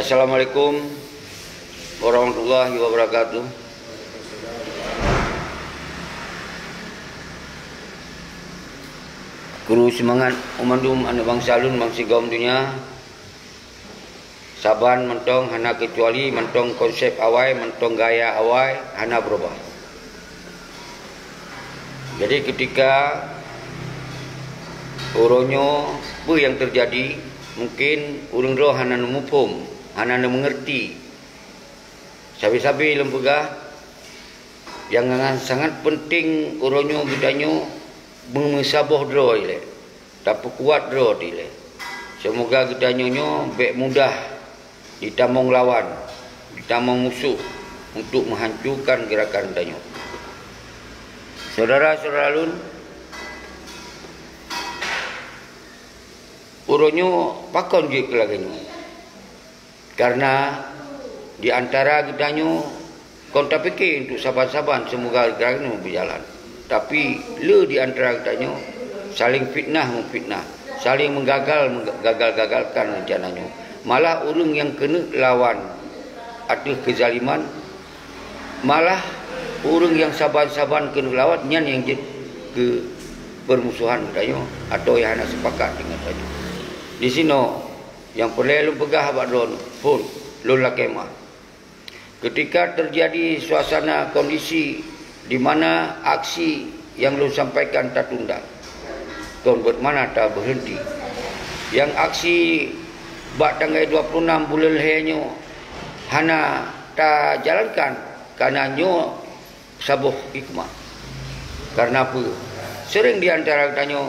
Assalamualaikum warahmatullahi wabarakatuh. Guru semangat umandum anak bangsa alun bangsi gaum dunia. Saban mentong hana kecuali mentong konsep awai, mentong gaya awai hana berubah. Jadi ketika uronyo apa yang terjadi, mungkin urang roh hana numupum, hana mengerti. Sabi-sabi lempegah yang sangat penting uronyo bidanyo mengesaboh dro ile. Tapi kuat dro ile. Semoga gidanyo baik mudah ditamong lawan, ditamong musuh untuk menghancurkan gerakan gidanyo. Saudara-saudara alun, uronyo pakon je kelaganyo. Karena di antara gidanyo kon tak fikir untuk saban-saban semoga gerakan berjalan. Tapi le di antara gidanyo saling fitnah memfitnah, saling menggagalkan rencananya. Malah orang yang kena lawan atas kezaliman, malah orang yang saban-saban kena lawan nyan yang ke permusuhan gidanyo atau yang hanya sepakat dengan gidanyo. Di sini yang perlu pegah abad drone pun lola kemah. Ketika terjadi suasana kondisi di mana aksi yang lu sampaikan tak tunda, kon bermana tak berhenti. Yang aksi bak tanggal 26 bulan lehernya hana tak jalankan karena nyo sabuh hikmah. Karena apa? Sering di antara katanya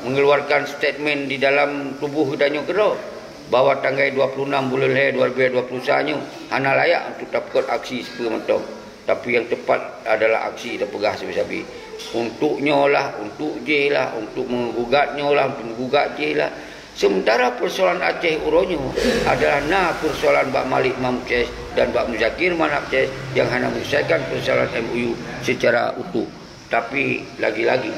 mengeluarkan statement di dalam tubuh gidanyo kero bahwa tanggal 26 bulan leher 2021 hana layak untuk dapat aksi seperti mentong. Tapi yang tepat adalah aksi dah pegah sabi-sabi. Untuknya lah, untuk je lah, untuk menggugatnya lah, untuk menggugat je lah. Sementara persoalan Aceh uronyo adalah persoalan Bak Malik Mamces dan Bak Muzakir Manapces yang hanya menyelesaikan persoalan MOU secara utuh. Tapi lagi-lagi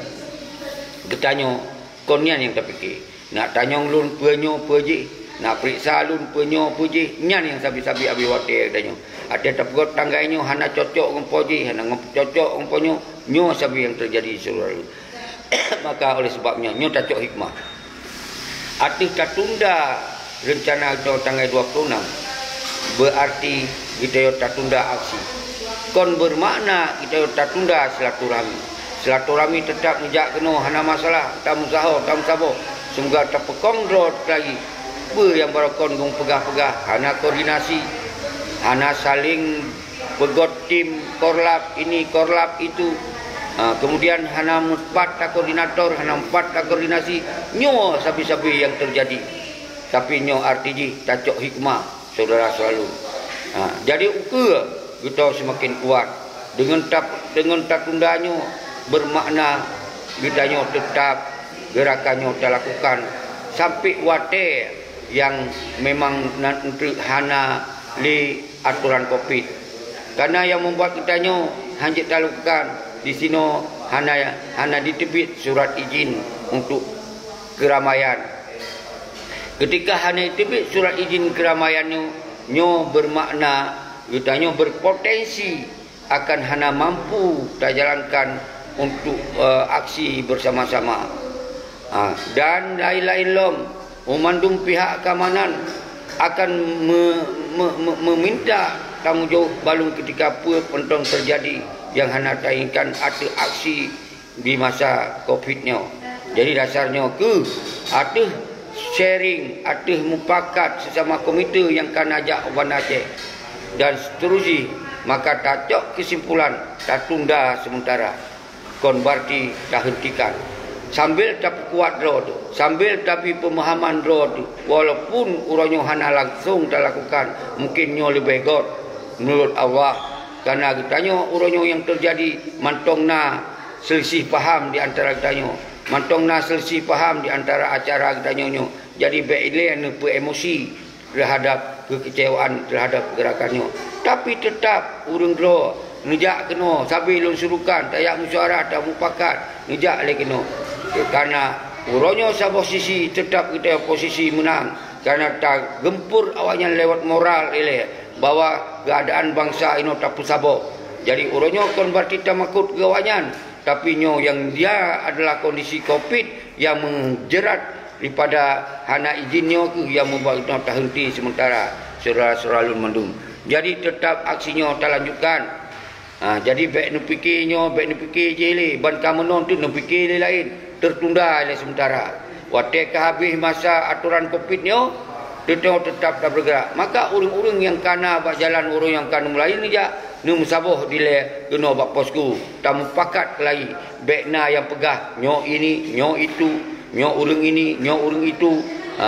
ketanyo konyan yang terfikir. Nak tanyong lun penyo peji, nak periksa lun penyo peji, nyan yang sabi-sabi abi wate danyo. Ada tapgot tanggainya hana cocok ngompoji, hana cocok ngomponyo, nyo sabi yang terjadi seluruh. Maka oleh sebabnya nyo cocok hikmah. Arti tertunda rencana itu tanggal 26 berarti kita tertunda aksi. Kon bermakna kita tertunda silaturahmi. Silaturahmi tetap ngejak kena hana masalah, tamu sahur, tamu sabo. Semoga terpekong drot lagi. Apa yang barakon gong pegah-pegah, hana koordinasi, hana saling pegot tim korlap ini, korlap itu. Kemudian hana 4 tak koordinator, hana 4 tak koordinasi. Nyo sabi-sabi yang terjadi. Tapi nyo RTG tacok hikmah saudara selalu. Jadi ukur kita semakin kuat dengan tak tundanya bermakna gidanyo tetap gerakannya dilakukan sampai wate yang memang untuk hana li aturan Covid. Karena yang membuat gidanyo hanjit dilakukan di sini hana ditebit surat izin untuk keramaian. Ketika hana ditebit surat izin keramaiannya, nyo bermakna gidanyo berpotensi akan hana mampu dijalankan untuk aksi bersama-sama. Dan lain-lain lom memandung pihak keamanan akan meminta tanggungjawab balung ketika apa pentong terjadi yang hana tainkan ada aksi di masa Covid-nya. Jadi dasarnya ada sharing, ada mufakat sesama komite yang kan ajak Wan Aceh dan seterusnya. Maka tak kesimpulan tak tunda sementara. Kon berarti dah hentikan. Sambil tapi kuat roh tu, sambil tapi pemahaman roh tu, walaupun uronyo hana langsung dilakukan, mungkin nyo lebih god menurut Allah. Karena gitanyo uronyo yang terjadi mantongna selisih paham di antara gitanyo, mantongna selisih paham di antara acara gitanyo. Jadi beileh emosi terhadap kekecewaan terhadap gerakannya. Tapi tetap urung dro ngejak kena sabi lun surukan tayak musyawarah tak mufakat ngejak le kena. Karena uronyo sa posisi tetap kita posisi menang karena tak gempur awaknya lewat moral ile bahwa keadaan bangsa ini tak pusabo. Jadi uronyo kon berarti tak makut ke awaknya, tapi nyo yang dia adalah kondisi COVID yang menjerat daripada hana izinnya ke yang membuat kita tak henti sementara saudara-saudara Lun Mandum. Jadi tetap aksinya tak lanjutkan. Jadi baik nu fikirnya, baik nu fikir je le, ban kamenon tu nu fikir le lain, tertunda le sementara. Waktu habis masa aturan COVID-nya, tetap tak bergerak. Maka urang-urang yang kana bak jalan urang yang kana melayu ni ja, nu musaboh dile kena bak posku. Tamu pakat lagi. Baik na yang pegah nyo ini, nyo itu, nyo urang ini, nyo urang itu,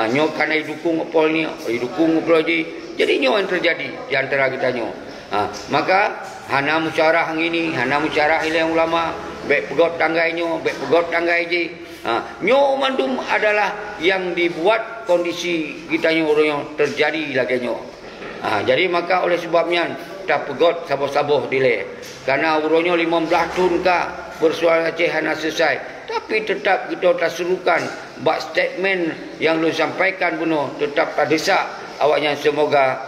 nyo kana dukung pol ni, dukung pol je. Jadi nyo yang terjadi di antara kita nyo. Maka hana musyawarah ini, hana musyawarah yang ulama, baik pegot tanggainya, baik pegot tanggai je. Nyo Mandum adalah yang dibuat kondisi kita nyo orang yang terjadi lagi nyo. Jadi maka oleh sebabnya tak pegot saboh-saboh dile. Karena urunyo 15 tahun kah persoalan Aceh hana selesai. Tapi tetap kita tak serukan bak statement yang lu sampaikan bunuh tetap tak desak awaknya semoga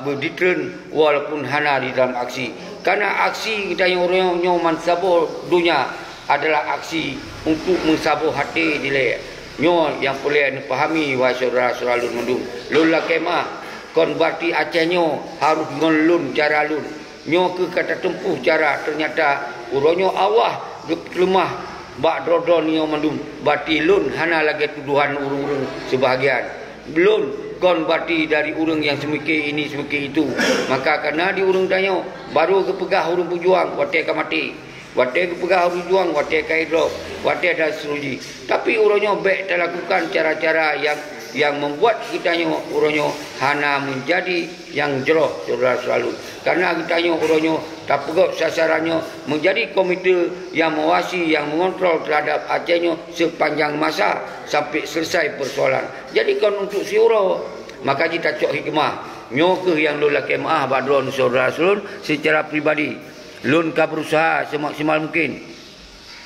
berdikren walaupun hana di dalam aksi. Karena aksi kita yang orang nyoman saboh dunia adalah aksi untuk mensaboh hati dile. Nyo yang boleh dipahami wahai saudara-saudara Lun Mandum. Lun la kemah kon berarti Aceh nyo harus ngelun cara lun. Nyo ke kata tempuh cara ternyata uronyo awah lemah bak drodon nyo Mandum. Berarti lun hana lagi tuduhan urung-urung sebahagian. Belum kon berarti dari urang yang semikir ini semikir itu. Maka karena di urang danyo baru kepegah urang pejuang waktu akan mati. Waktu kepegah urang pejuang waktu akan hidup, waktu ada seruji. Tapi urangnya baik tak lakukan cara-cara yang membuat kitanya urangnya hana menjadi yang jeroh saudara selalu. Karena kitanya urangnya tak pegot sasarannya menjadi komite yang mengawasi, yang mengontrol terhadap Acehnya sepanjang masa sampai selesai persoalan. Jadi kan untuk siuro maka kita cok hikmah nyo ke yang lun la kemah badron saudara sulun secara pribadi lun ka berusaha semaksimal mungkin.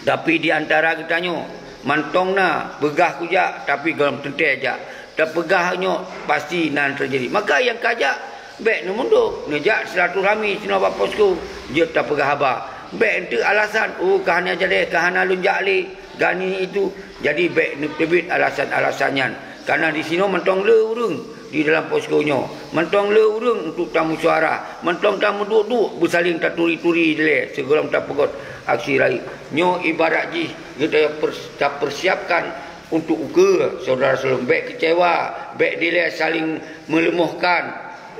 Tapi di antara kita nyo mantongna begah kujak tapi galam tentai aja. Tak pegahnya pasti nan terjadi. Maka yang kajak baik nu mundur nejak silaturahmi sino bab posku dia tak pegah haba. Baik itu alasan kahana jadi kahana lun jakli gani itu. Jadi baik nu tebit alasan-alasannya. Karena di sini mentong le urang di dalam poskonyo. Mentong le urang untuk tamu suara. Mentong tamu duduk bersaling tak turi-turi dile segala tak pegot aksi rai. Nyo ibarat ji kita persiapkan untuk ukur saudara saudara baik kecewa, baik dile saling melemahkan.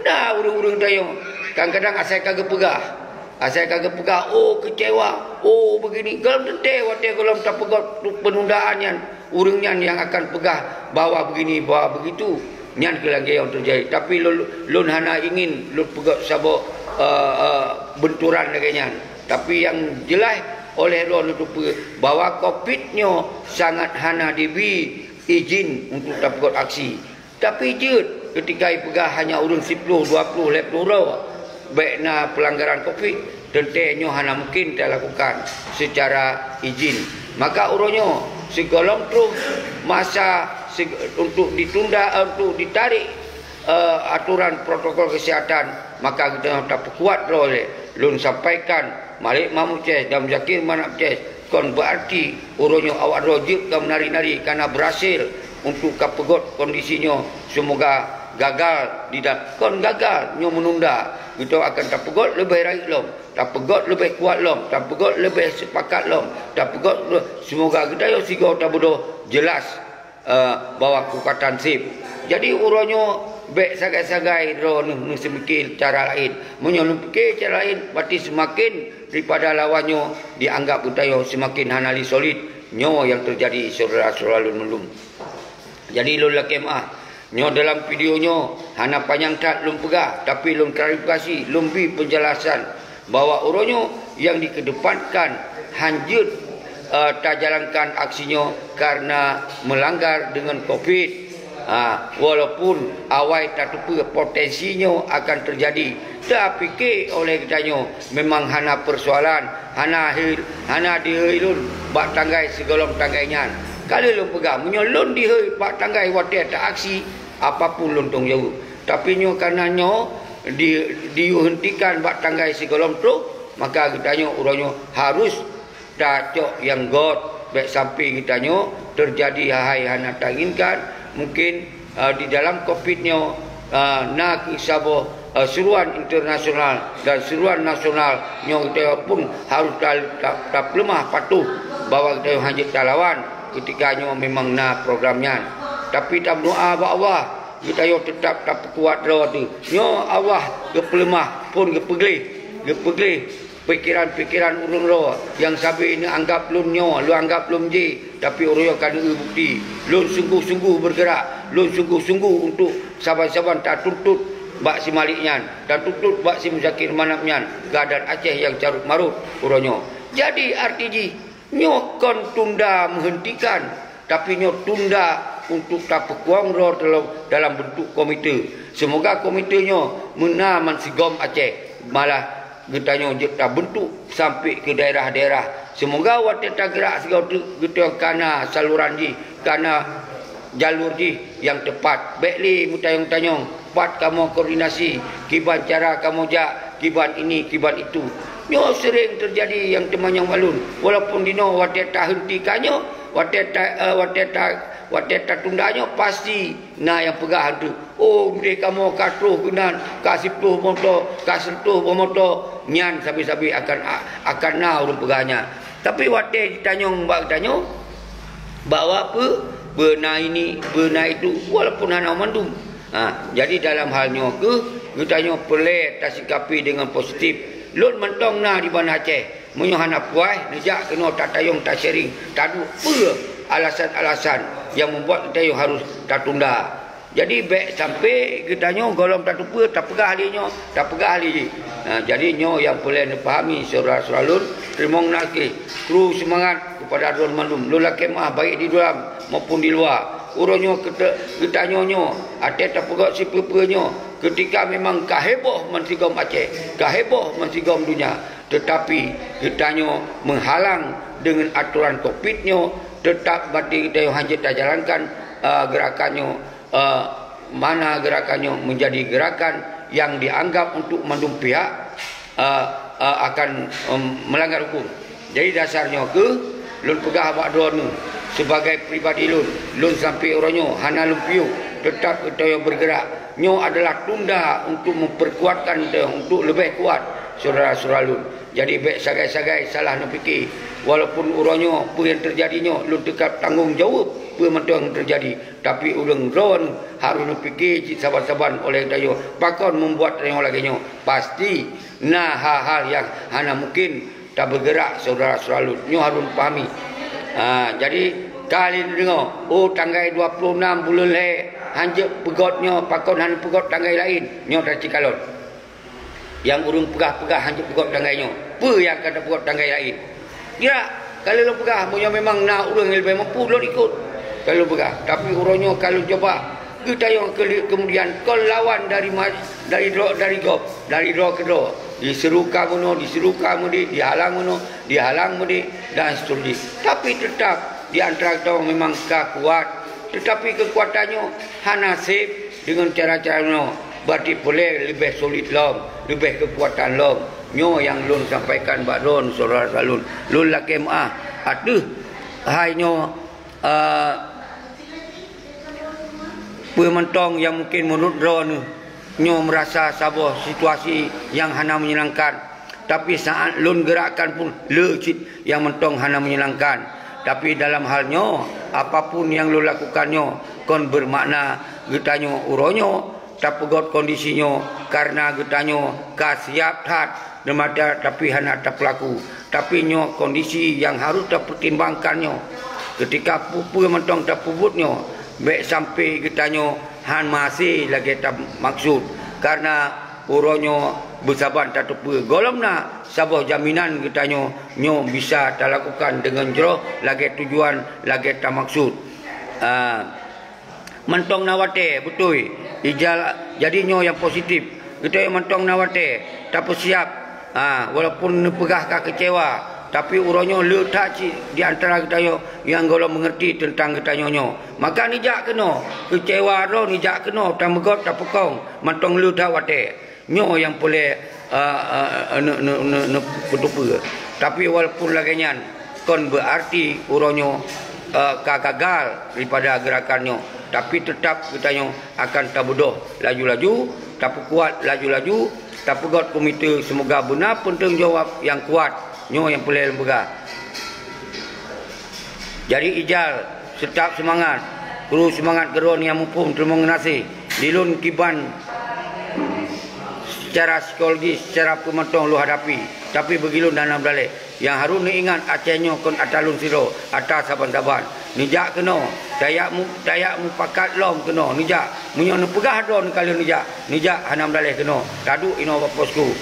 Dah urang-urang dayo. Kadang-kadang asal kagak pegah. Asal kagak pegah, oh kecewa, oh begini. Galam tente waktu galam tak pegot penundaannya. Urangnya yang akan pegah bawa begini, bawa begitu. Nyan ke lagi yang terjadi. Tapi lun hana ingin lun pegot sabok benturan lagi. Tapi yang jelas oleh Ron itu bahwa COVID-nya sangat hana diberi izin untuk tak pegot aksi. Tapi je ketika pegah hanya urang 10, 20, 50 baiknya pelanggaran COVID tentunya hana mungkin tak lakukan secara izin. Maka urunyo segolong terus masa untuk ditunda untuk ditarik aturan protokol kesihatan. Maka kita tak perkuat oleh lun sampaikan Malik Mahmud Ces dan Zakir Manap Ces kon berarti urunyo awak rojib ke menari-nari karena berhasil untuk kapegot kondisinya semoga gagal tidak kon gagal nyo menunda kita akan tak pegot lebih raik lom tak pegot lebih kuat lom tak pegot lebih sepakat lom tak pegot semoga kita yo sigo tak bodoh jelas bahwa kekuatan sip. Jadi urunyo baik sagai-sagai nu semikir cara lain. Menyo fikir cara lain berarti semakin daripada lawannya dianggap utayo semakin hanali solid nyo yang terjadi saudara-saudara Lun Mandum. Jadi lun la kemah nyo dalam videonyo hana panjang tak lun pegah tapi lun klarifikasi lun bi penjelasan bahwa urunyo yang dikedepankan hanjut tak jalankan aksinya karena melanggar dengan COVID. Walaupun awai tak lupa potensinya akan terjadi. Tak fikir oleh kitanya memang hana persoalan, hana dihilun bak tanggai segolong tanggainya. Kalau lu pegang menyolon dihoi bak tanggai waktu tak aksi, apapun lontong jauh. Tapi nyo karena nyo dihentikan bak tanggai segolom tu, maka kita nyo uronyo harus dacok yang god baik sampai kita nyo terjadi hal hana tanginkan. Mungkin di dalam COVID nyo nak isabo seruan internasional dan seruan nasional nyo kita pun harus tak lemah patuh bahawa kita hajat talawan ketika nyo memang na programnya. Tapi tak doa Allah kita yo tetap tak kuat ro tu. Nyo Allah kepelemah pun kepeglih pikiran-pikiran urang ro yang sabi ini anggap lun nyo, lu anggap lun ji, tapi urang yo kan bukti. Lun sungguh-sungguh bergerak, lun sungguh-sungguh untuk saban-saban tak tuntut bak si maliknya, dan tuntut bak si Muzakir Manapnya, keadaan Aceh yang carut marut urang nyo. Jadi artinya nyo kon tunda menghentikan, tapi nyo tunda untuk tak pekuang roh dalam bentuk komite. Semoga komitenya menaman sigom Aceh, malah getanya tak bentuk sampai ke daerah-daerah. Semoga wadah tak gerak segala getanya karena saluran ji, karena jalur ji yang tepat. Baiklah mutayong-tayong, buat kamu koordinasi, kiban cara kamu jak, kiban ini, kiban itu. Nyo sering terjadi yang teman yang balun. Walaupun dino wadah tak hentikannya, wadah tak tundanya pasti nah yang pegah tu. Oh mereka kamu katuh kenan kasih tuh motor, kasih tuh motor nyan sabi-sabi akan nah urung pegahnya. Tapi wadah ditanyong mbak tanyong bawa apa benar ini benar itu walaupun hana mandum. Jadi dalam halnya kita perlu tasikapi dengan positif. Lun mentong na di Bandar Aceh menyohana puai nejak kena tak tayong tak sharing tak ada alasan-alasan yang membuat kita harus tak tunda. Jadi baik sampai kita golong tak tupa tak pegah ahlinya, tak pegah ahli. Jadi nyo yang boleh dipahami saudara-saudara lun, terima kasih. Terus semangat kepada Adron Mandum. Lun laki mah baik di dalam maupun di luar. Urunyo kita nyo ada tak pegah si pepenyo ketika memang kaheboh mensigom Aceh, kaheboh mensigom dunia. Tetapi kita nyo menghalang dengan aturan COVID nyo, tetap berarti kita hanya tak jalankan gerakannya, mana gerakannya menjadi gerakan yang dianggap untuk mendung pihak akan melanggar hukum. Jadi dasarnya lun pegah abak drone sebagai pribadi lun sampai orangnya hana lumpiu tetap kita yang bergerak. Nyo adalah tunda untuk memperkuatkan kita untuk lebih kuat saudara-saudara lun. Jadi baik sagai-sagai salah nak fikir. Walaupun orangnya apa yang terjadinya lun dekat tanggungjawab apa yang terjadi. Tapi urang ron harus nak fikir saban-saban oleh dayo. Pakon membuat yang lagi nyo pasti nah hal-hal yang hana mungkin tak bergerak saudara-saudara lun. Nyo harus pahami. Jadi kali dengar tanggai 26 bulan le hanjep pegotnya pakon han pegot tanggai lain nyo dah cikalon. Yang urung pegah-pegah hanjep pegot tanggainya. Apa yang kata pegot tanggai lain? Ya, kalau lo pegah punya memang nak urang lebih mampu lo ikut. Kalau pegah, tapi urangnya kalau coba kita yang kemudian kau lawan dari draw ke draw. Diseru kamu dihalang dan seterusnya. Tapi tetap di antara kita memang kuat, tetapi kekuatannya hana save dengan cara-cara berarti boleh lebih solid long, lebih kekuatan long. Nyo yang lun sampaikan bak lun saudara lun laki mah aduh hai nyo pementong yang mungkin menurut drone nyo merasa sabar situasi yang hana menyenangkan, tapi saat lun gerakan pun legit yang mentong hana menyenangkan. Tapi dalam halnya apapun yang lun lakukannya kon bermakna getanyo uronyo tak pegot kondisinya karena getanyo kasiap hat demada tapi hana tak pelaku. Tapi nyo kondisi yang harus tak pertimbangkannya ketika pupu mentong tak pubutnya baik sampai getanyo han masih lagi tak maksud karena uronyo bersabar tak tepu golomna sabah jaminan getanyo nyo bisa tak lakukan dengan jero lagi tujuan lagi tak maksud. Mentong nawate betul ijal jadi nyo yang positif kita yang mentong nawate tak siap walaupun pegah kah kecewa tapi uronyo letak di antara kita yo yang golong mengerti tentang kita nyonyo. Maka nijak kena kecewa ro nijak kena tak megot tak pekong mantong lu dah wate. Nyo yang boleh betul. Tapi walaupun lagian kon berarti uronyo gagal daripada gerakannya, tapi tetap kita nyo akan tabudoh laju-laju, tapi kuat laju-laju, tapi God komite semoga benar penting jawab yang kuat nyo yang boleh lembaga. Jadi ijal tetap semangat, terus semangat geron yang mumpung terima nasi dilun kiban secara psikologi, secara pementong lu hadapi, tapi begilun dalam balik yang harus ni ingat acehnya kon atalun siro atas saban-saban nijak kena dayak mu pakat lom kena nijak munyo ne pegah don kali nijak hanam daleh kena tadu ino bosku.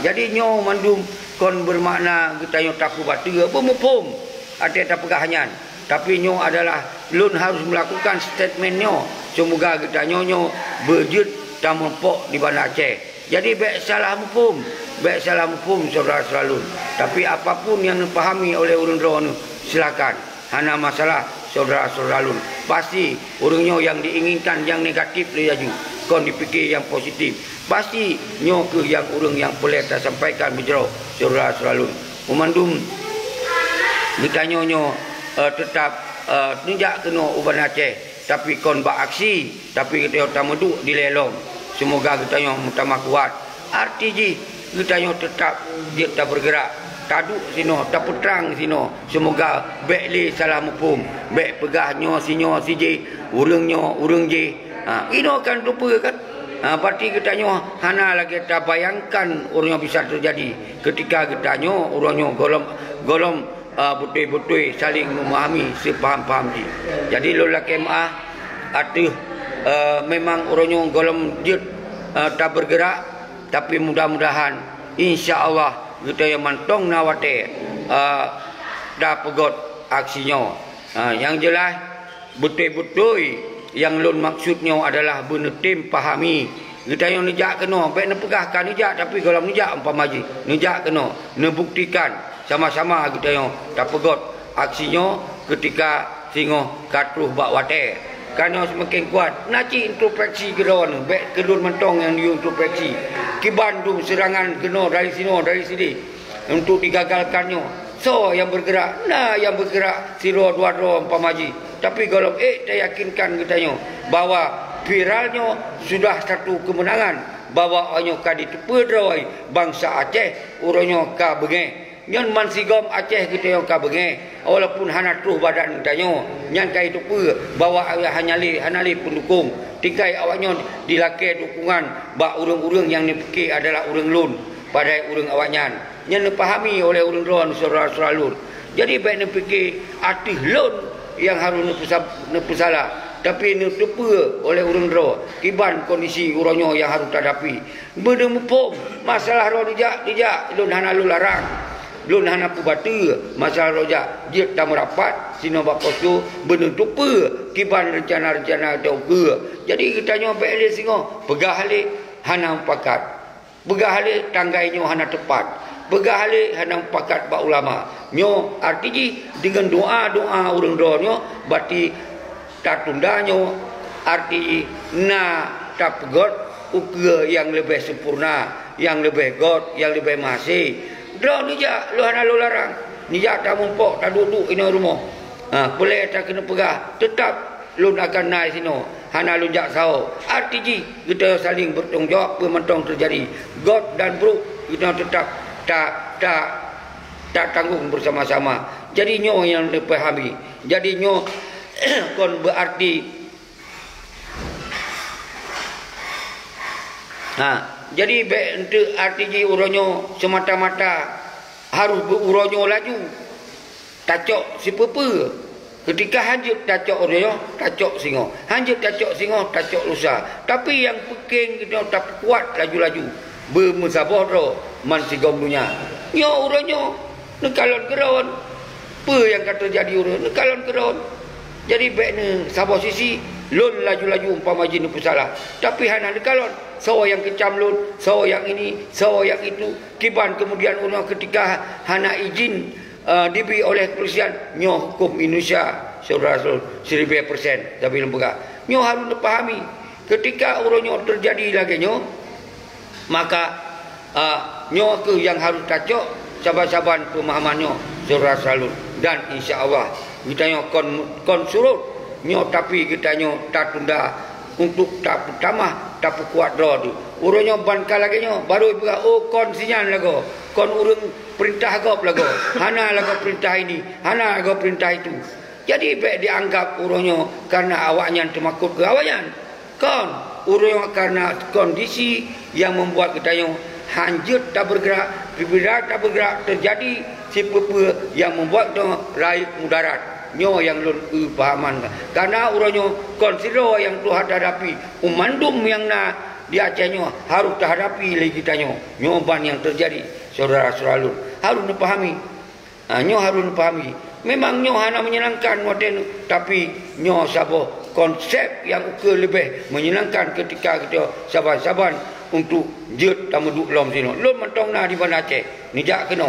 Jadi nyo mandum kon bermakna kita nyo taku batu pemupum ada tak pegahannya, tapi nyo adalah lun harus melakukan statement nyo semoga kita nyo berjud dan mempok di Banda Aceh. Jadi baik salah mufum saudara selalu. Tapi apapun yang dipahami oleh orang roh silakan. Hana masalah saudara selalu. Pasti orangnya yang diinginkan yang negatif dia laju. Kau dipikir yang positif. Pasti nyo ke yang orang yang boleh tak sampaikan berjeruk saudara selalu. Memandum kita nyo tetap tidak kena uban Aceh. Tapi kon beraksi, tapi kita tak meduk di lelong. Semoga kita yang utama kuat. RTG kita yang tetap dia tak bergerak. Taduk sino, tak petrang sino. Semoga baik li salah mupum, baik pegahnya sinyo siji, urang je. Ino kan lupa kan. Berarti kita nyo hana lagi tak bayangkan orang yang bisa terjadi ketika kita nyo orangnya golong betul-betul saling memahami sepaham-paham je. Jadi lola kemah atuh memang orangnya golong dia tak bergerak, tapi mudah-mudahan insya-Allah kita yang mantong nawate dah pegot aksinya. Yang jelas betul-betul yang lun maksudnya adalah benetim pahami. Kita yang nijak kena, baik nak pegahkan nijak, tapi golong nijak umpama maji. Nijak kena, nebuktikan sama-sama kita yang tak pegot aksinya ketika singo katruh bak wate. Karena semakin kuat naci introspeksi kedon baik kedun mentong yang diintrospeksi kiban tu serangan kena dari sini untuk digagalkannya. So yang bergerak yang bergerak siro dua pamaji, tapi kalau tak yakinkan katanya bahwa viralnya sudah satu kemenangan, bahwa onyo kadi tepedroi bangsa Aceh uronyo ka benge nyan man sigom Aceh kita yang ka benge walaupun hana truh badan tanyo nyan kai tu pe bawa hanali pendukung tikai awaknya dilake dukungan ba urang-urang yang dipikir adalah urang lun pada urang awaknya nyan dipahami oleh urang ron saudara lun. Jadi baik dipikir artis lun yang harus nepusala, tapi tepe oleh urang ro kiban kondisi urangnya yang harus hadapi bedemupom masalah ro dijak lun hana lu larang. Belum hana pubatu masalah rojak dia tak merapat sino bakosu bentuk pe kiban rencana-rencana tau ke. Jadi kita nyo bele singo pegah hale hana pakat. Pegah hale tanggainyo hana tepat. Pegah hale hana pakat ba ulama. Nyo arti dengan doa-doa urang donyo berarti tak tundanyo arti na tak pegot ukur yang lebih sempurna, yang lebih god, yang lebih masih. Draw nijak lu hana lu larang nijak tak mumpok tak duduk ini rumah boleh tak kena pegah tetap lu akan naik sini hana lu jak sao RTG kita saling bertanggungjawab pementong terjadi God dan bro kita tetap tak tanggung bersama-sama. Jadi nyo yang dipahami, jadi nyo kon berarti jadi untuk RTG uronyo semata-mata harus beruronyo laju. Tacok si pepe. Ketika hanjut tacok uronyo, tacok singo. Hanjut tacok singo, tacok lusa. Tapi yang peking kita tak kuat laju-laju. Bermusabah ro man sigom dunia. Nyo uronyo nekalon keron. Apa yang kata jadi uronyo nekalon keron. Jadi baik ni sabah sisi lun laju-laju umpama jin pesalah. Tapi hana nekalon so yang kecamlut, so yang ini, so yang itu. Kiban kemudian orang ketika hana izin diberi oleh kepolisian, nyo hukum Indonesia saudara 1000%. Tapi lembaga nyo harus dipahami ketika orangnya terjadi lagi nyo, maka nyo ke yang harus kacok saban-saban pemahamannya saudara selalu. Dan insya Allah kita nyo kon surut nyo, tapi kita nyo tak tunda untuk tak pertama tak kuat draw tu. Urangnya bankan lagi nyo baru buka kon sinyal lagu, kon urang perintah gop lagu, hana lagu perintah ini, hana lagu perintah itu. Jadi baik dianggap urangnya karena awaknya termakut ke awaknya. Kon urangnya karena kondisi yang membuat kita nyo hanjut tak bergerak, bergerak tak bergerak, terjadi sesuatu yang membuat kita raih mudarat. Nyo yang lun pahaman karena urangnya konsider yang Tuhan hadapi umandum yang na di Aceh nyo harus terhadapi lagi kita nyo ban yang terjadi saudara selalu harus dipahami. Nyo harus dipahami. Memang nyo hanya menyenangkan modern, tapi nyo sabo konsep yang lebih menyenangkan ketika kita saban-saban untuk jet tamu duk lom sino. Lom mentong na di Bandar Aceh nijak kena.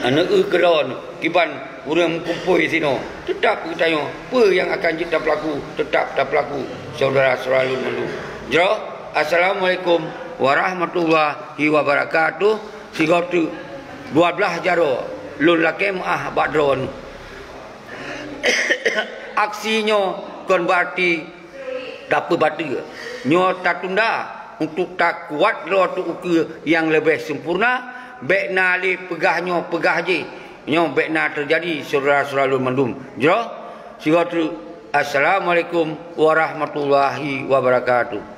Anak keron kiban urang kumpul sino. Tetap kita nyo apa yang akan kita berlaku tetap tak berlaku saudara selalu mendu. Jero assalamualaikum warahmatullahi wabarakatuh. Sigotu 12 jaro lun lakem badron. Aksinya kon berarti dapat batu. Nyo tak tunda untuk tak kuat lo tu yang lebih sempurna. Baik nali pegahnya pegah je. Nyo baik na terjadi saudara selalu mendum. Jero sigotu assalamualaikum warahmatullahi wabarakatuh.